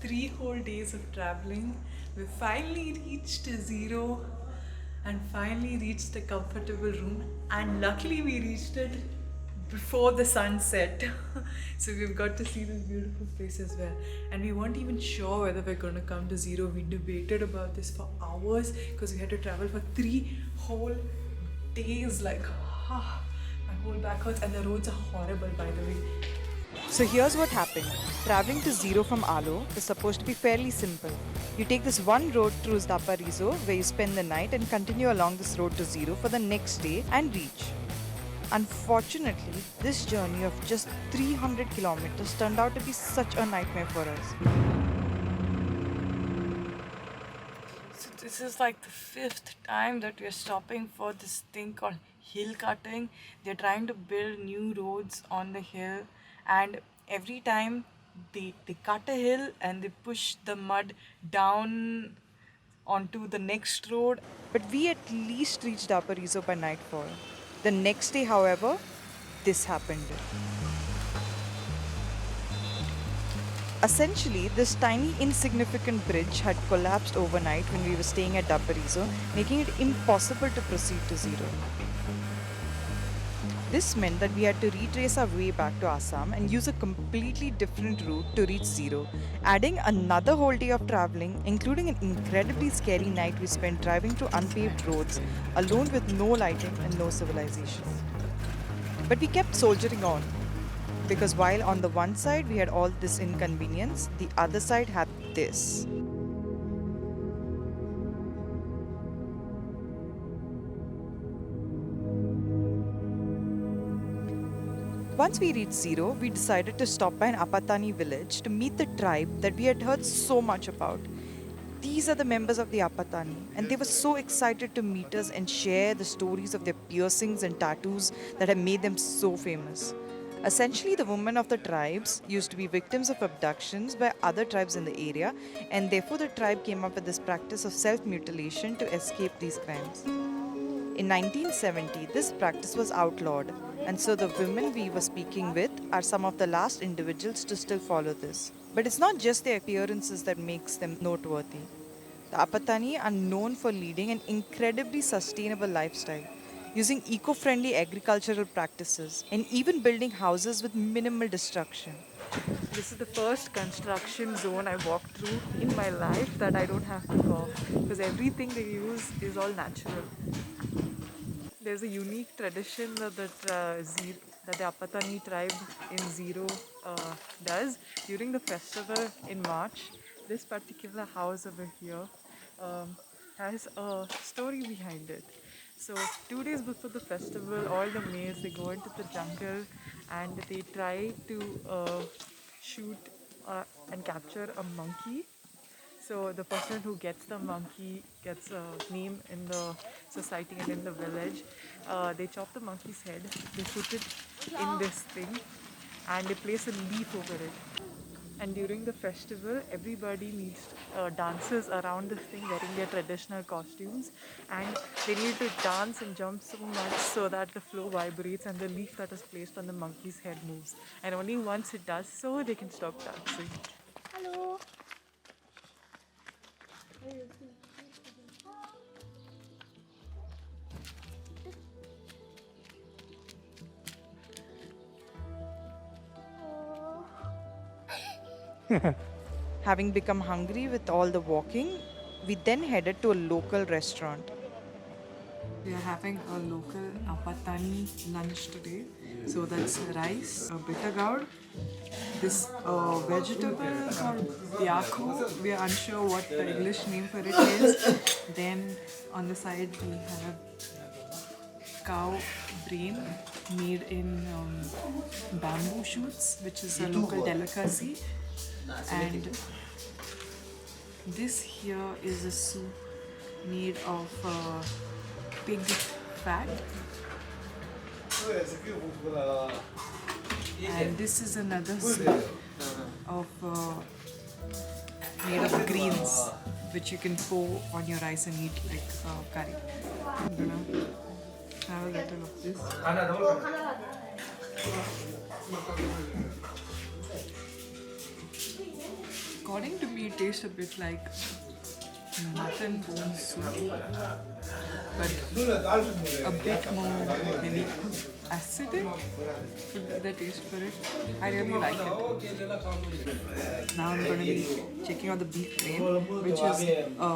3 whole days of traveling. We finally reached Ziro and finally reached a comfortable room, and luckily we reached it before the sun set. So we've got to see this beautiful place as well, and we weren't even sure whether we're going to come to Ziro. We debated about this for hours because we had to travel for 3 whole days. Like my whole back hurts, and the roads are horrible, by the way. So here's what happened. Traveling to Ziro from Alo is supposed to be fairly simple. You take this one road through Zaparizo where you spend the night and continue along this road to Ziro for the next day and reach. Unfortunately, this journey of just 300 kilometers turned out to be such a nightmare for us. So this is like the 5th time that we are stopping for this thing called hill cutting. They're trying to build new roads on the hill, and every time they cut a hill and they push the mud down onto the next road. But we at least reached Zaparizo by nightfall. The next day, however, this happened. Essentially, this tiny insignificant bridge had collapsed overnight when we were staying at Zaparizo, making it impossible to proceed to Ziro. This meant that we had to retrace our way back to Assam and use a completely different route to reach Ziro, adding another whole day of traveling, including an incredibly scary night we spent driving through unpaved roads, alone with no lighting and no civilization. But we kept soldiering on, because while on the one side we had all this inconvenience, the other side had this. Once we reached Ziro, we decided to stop by an Apatani village to meet the tribe that we had heard so much about. These are the members of the Apatani, and they were so excited to meet us and share the stories of their piercings and tattoos that have made them so famous. Essentially, the women of the tribes used to be victims of abductions by other tribes in the area, and therefore the tribe came up with this practice of self-mutilation to escape these crimes. In 1970, this practice was outlawed, and so the women we were speaking with are some of the last individuals to still follow this. But it's not just their appearances that makes them noteworthy. The Apatani are known for leading an incredibly sustainable lifestyle, using eco-friendly agricultural practices, and even building houses with minimal destruction. This is the first construction zone I walked through in my life that I don't have to cough, because everything they use is all natural. There's a unique tradition that the Apatani tribe in Ziro does during the festival in March. This particular house over here has a story behind it. So 2 days before the festival, all the males, they go into the jungle and they try to shoot and capture a monkey. So the person who gets the monkey gets a name in the society and in the village. They chop the monkey's head, they put it in this thing, and they place a leaf over it. And during the festival, everybody needs dances around this thing wearing their traditional costumes, and they need to dance and jump so much so that the floor vibrates and the leaf that is placed on the monkey's head moves. And only once it does so, they can stop dancing. Hello. Having become hungry with all the walking, we then headed to a local restaurant. We are having a local Apatani lunch today. So that's rice, a bitter gourd, this vegetable called byaku. We are unsure what the English name for it is. Then on the side we have cow brain made in bamboo shoots, which is a local delicacy. And this here is a soup made of pig fat. And this is another soup of made of greens, which you can pour on your rice and eat like curry. I'm gonna have a little of this. According to me, it tastes a bit like mutton bone soup, but a bit more maybe acidic would be the taste for it. I really like it. Now I'm going to be checking out the beef flame, which is a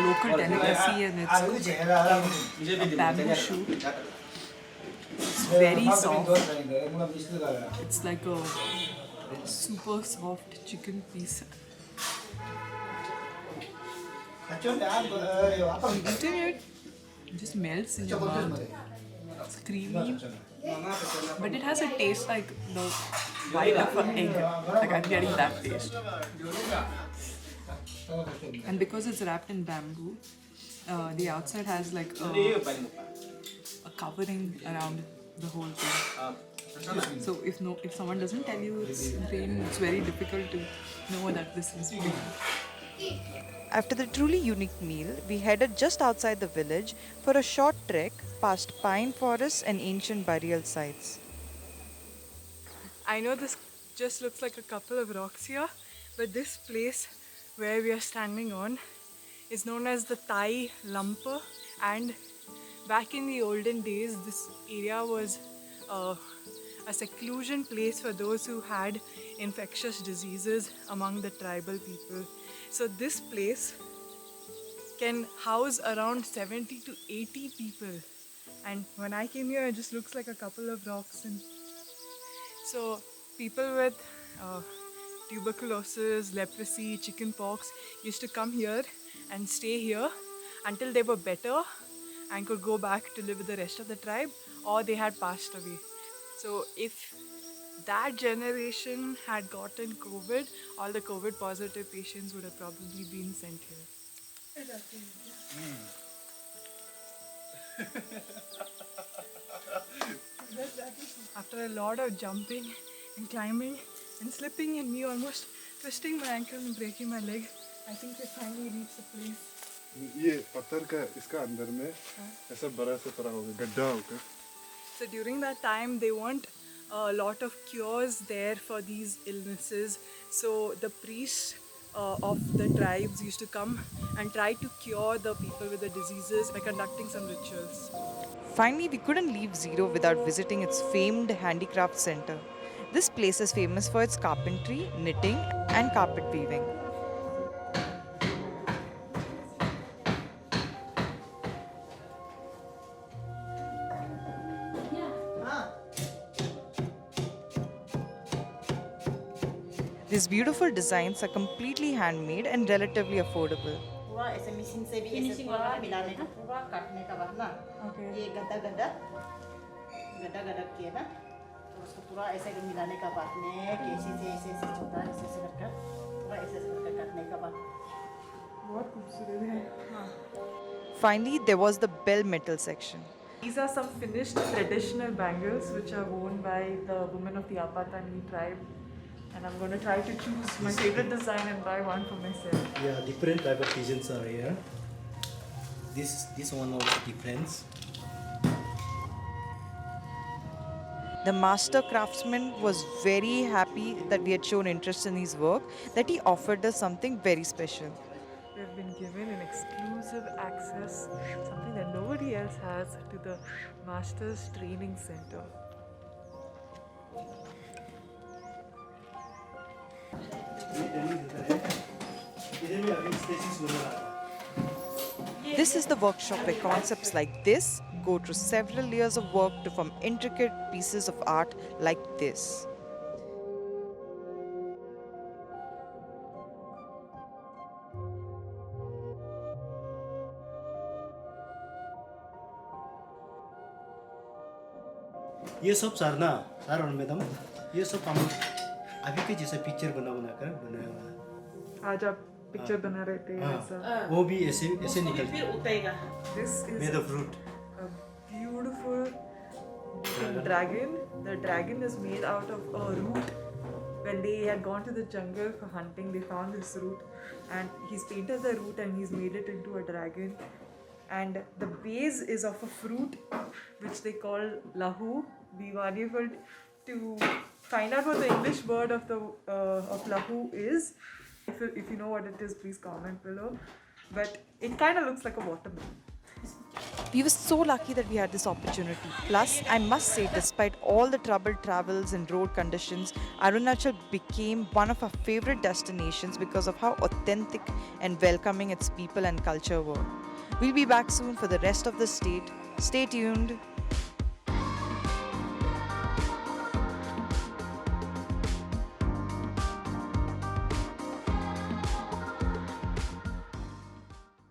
local delicacy, and it's cooked in a bamboo shoot. It's very soft. It's like a super soft chicken piece. Eating it just melts in your mouth. It's creamy, but it has a taste like the white of an egg. Like I'm getting that taste. And because it's wrapped in bamboo, the outside has like a covering around the whole thing. So if someone doesn't tell you it's plain, it's very difficult to know that this is plain. After the truly unique meal, we headed just outside the village for a short trek past pine forests and ancient burial sites. I know this just looks like a couple of rocks here, but this place where we are standing on is known as the Thai Lumper, and back in the olden days this area was a seclusion place for those who had infectious diseases among the tribal people. So this place can house around 70 to 80 people, and when I came here it just looks like a couple of rocks. And so people with tuberculosis, leprosy, chickenpox used to come here and stay here until they were better and could go back to live with the rest of the tribe, or they had passed away. So if that generation had gotten COVID, all the COVID positive patients would have probably been sent here. After a lot of jumping and climbing and slipping and me almost twisting my ankle and breaking my leg, I think we finally reached the place. ये पत्थर का इसका अंदर में ऐसा बड़ा सा तरह होगा गड्ढा होगा. So during that time, they weren't a lot of cures there for these illnesses. So the priests of the tribes used to come and try to cure the people with the diseases by conducting some rituals. Finally, we couldn't leave Ziro without visiting its famed handicraft center. This place is famous for its carpentry, knitting, and carpet weaving. These beautiful designs are completely handmade and relatively affordable. पूरा ऐसे machine से भी ऐसे पूरा मिलाने का पूरा काटने का बाद ना ये गड्ढा गड्ढा गड्ढा गड्ढा किया ना तो उसको पूरा ऐसे मिलाने का बाद में कैसे से ऐसे ऐसे छोटा ऐसे ऐसे करके पूरा ऐसे ऐसे करके काटने का बाद बहुत खूबसूरत है. Finally, there was the bell metal section. These are some finished traditional bangles which are worn by the women of the Apatani tribe. And I'm going to try to choose my favorite design and buy one for myself. Yeah, different type of pigeons are here. This one also different. The master craftsman was very happy that we had shown interest in his work, that he offered us something very special. We have been given an exclusive access, something that nobody else has, to the Masters Training Center. This is the workshop where concepts like this go through several layers of work to form intricate pieces of art like this. ये सब sir ना sir और madam ये सब हम अभी के जैसे पिक्चर बना कर बनाया हुआ है. आज आप पिक्चर बना रहे थे ऐसा. वो भी ऐसे ऐसे निकलता फिर है. उठेगा This is Made of fruit. a beautiful looking dragon. The dragon is made out of a root. When they had gone to the jungle for hunting, they found this root, and he's painted the root and he's made it into a dragon. And the base is of a fruit which they call lahu. We were unable to find out what the English word of the of lahu is. If you know what it is, please comment below. But it kind of looks like a watermelon. We were so lucky that we had this opportunity. Plus, I must say, despite all the troubled travels and road conditions, Arunachal became one of our favorite destinations because of how authentic and welcoming its people and culture were. We'll be back soon for the rest of the state. Stay tuned.